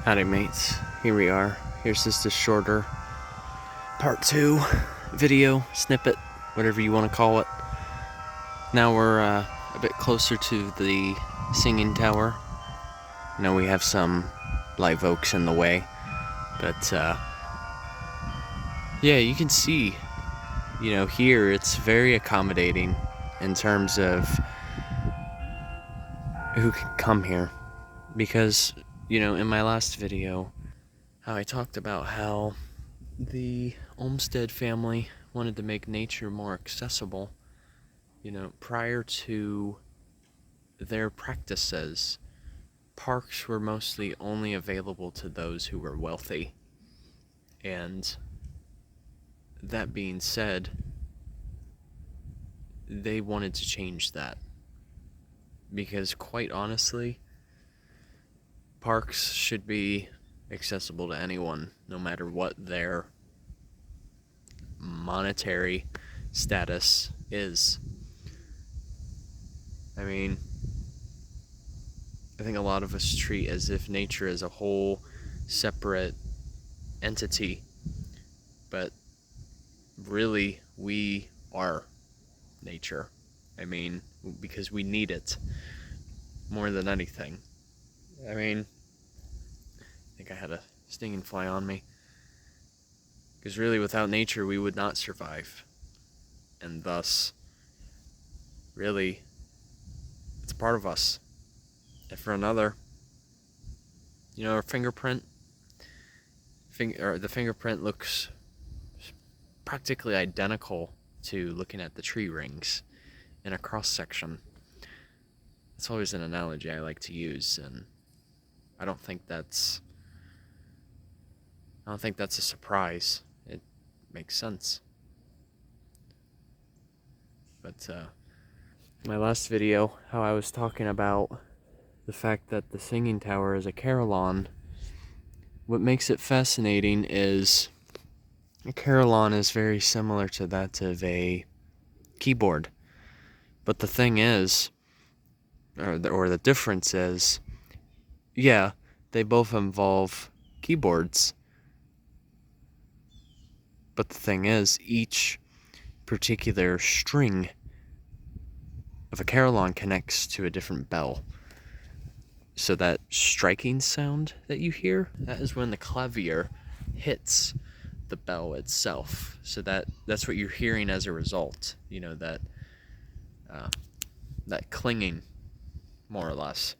Howdy mates, here we are. Here's just a shorter part 2 video, snippet, whatever you want to call it. Now we're a bit closer to the singing tower. I know we have some live oaks in the way, but yeah, you can see, here it's very accommodating in terms of who can come here. Because, in my last video, how I talked about how the Olmsted family wanted to make nature more accessible. Prior to their practices, parks were mostly only available to those who were wealthy. And that being said, they wanted to change that. Because quite honestly, parks should be accessible to anyone, no matter what their monetary status is. I think a lot of us treat as if nature is a whole separate entity, but really we are nature. Because we need it more than anything. I think I had a stinging fly on me. Because really, without nature, we would not survive. And thus, really, it's a part of us. And for another, our fingerprint, the fingerprint looks practically identical to looking at the tree rings in a cross section. It's always an analogy I like to use, and I don't think that's a surprise. It makes sense. But my last video, how I was talking about the fact that the singing tower is a carillon, what makes it fascinating is a carillon is very similar to that of a keyboard. But the thing is, or the difference is, yeah, they both involve keyboards. But the thing is, each particular string of a carillon connects to a different bell. So that striking sound that you hear, that is when the clavier hits the bell itself. So that's what you're hearing as a result. That clinging, more or less.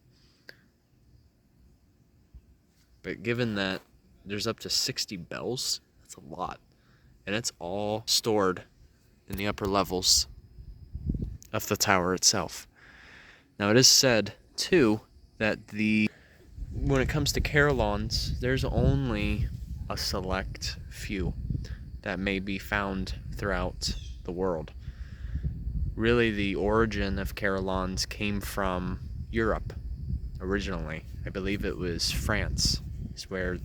But given that there's up to 60 bells, that's a lot. And it's all stored in the upper levels of the tower itself. Now it is said, too, that when it comes to carillons, there's only a select few that may be found throughout the world. Really, the origin of carillons came from Europe originally. I believe it was France. It's where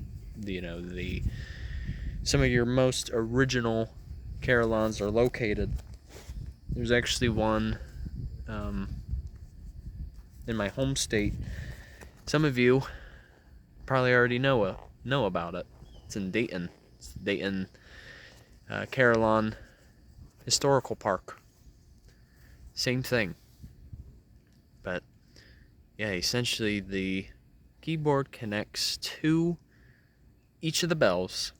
some of your most original carillons are located. There's actually one in my home state. Some of you probably already know about it. It's in Dayton. It's Dayton Carillon Historical Park. Same thing. But yeah, essentially the keyboard connects to each of the bells,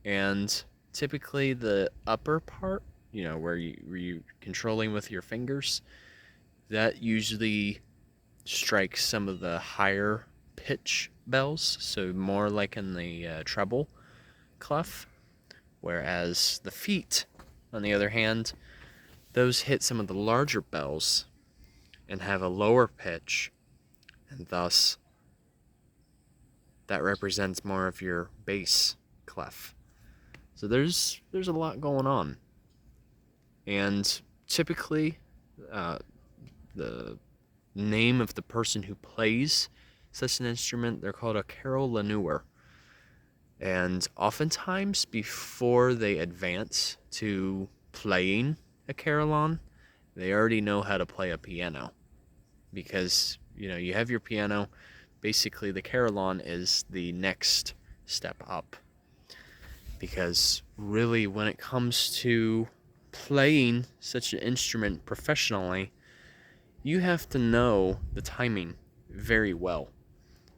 and typically the upper part, where you're controlling with your fingers, that usually strikes some of the higher pitch bells, so more like in the treble clef, whereas the feet, on the other hand, those hit some of the larger bells and have a lower pitch, and thus that represents more of your bass clef. So there's a lot going on. And typically, the name of the person who plays such an instrument, they're called a carillonneur. And oftentimes, before they advance to playing a carillon, they already know how to play a piano. Because, you have your piano, basically the Carillon is the next step up. Because really, when it comes to playing such an instrument professionally, you have to know the timing very well.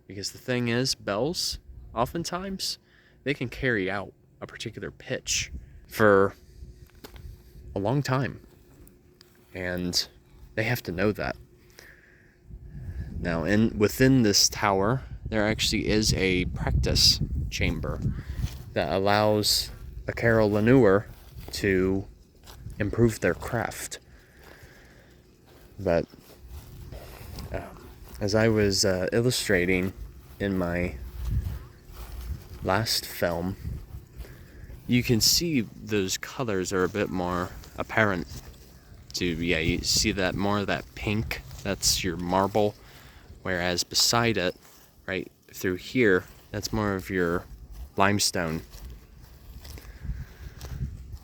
Because the thing is, bells, oftentimes, they can carry out a particular pitch for a long time. And they have to know that. Now, within this tower, there actually is a practice chamber that allows a Carillonneur to improve their craft. But as I was illustrating in my last film, you can see those colors are a bit more apparent. You see that more of that pink, that's your marble, whereas beside it, right through here, that's more of your limestone.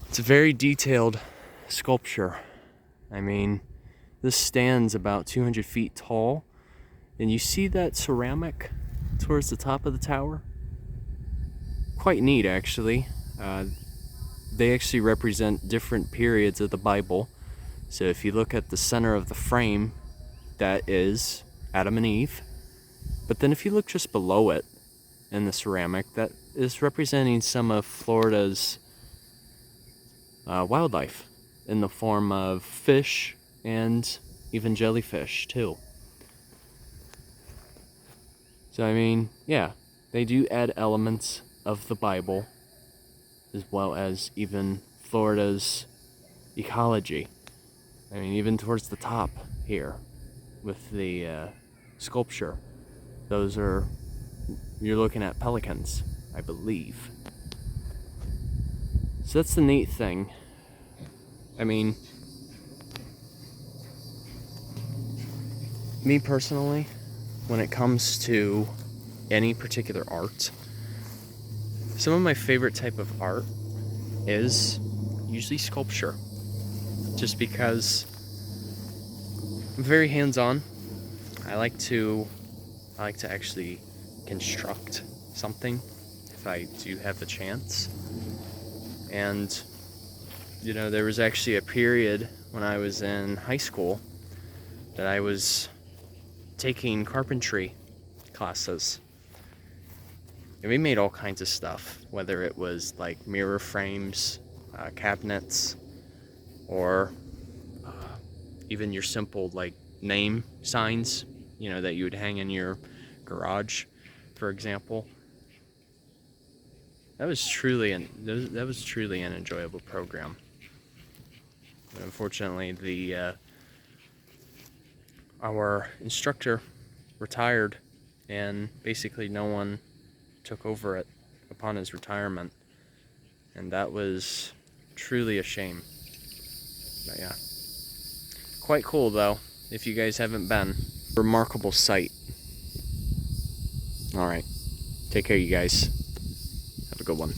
It's a very detailed sculpture. I mean, this stands about 200 feet tall, and you see that ceramic towards the top of the tower? Quite neat, actually. They actually represent different periods of the Bible. So if you look at the center of the frame, that is Adam and Eve. But then if you look just below it in the ceramic, that is representing some of Florida's wildlife in the form of fish and even jellyfish too. So I mean, yeah, they do add elements of the Bible as well as even Florida's ecology. I mean, even towards the top here with the sculpture, you're looking at pelicans, I believe. So that's the neat thing. I mean, me personally, when it comes to any particular art, some of my favorite type of art is usually sculpture. Just because I'm very hands-on. I like to actually construct something if I do have the chance. And you know, there was actually a period when I was in high school that I was taking carpentry classes. And we made all kinds of stuff, whether it was like mirror frames, cabinets, or even your simple like name signs, you know, that you would hang in your garage, for example. That was truly an enjoyable program. But unfortunately, our instructor retired, and basically no one took over it upon his retirement, and that was truly a shame. But yeah, quite cool though, if you guys haven't been. Remarkable sight. Alright, take care you guys. Have a good one.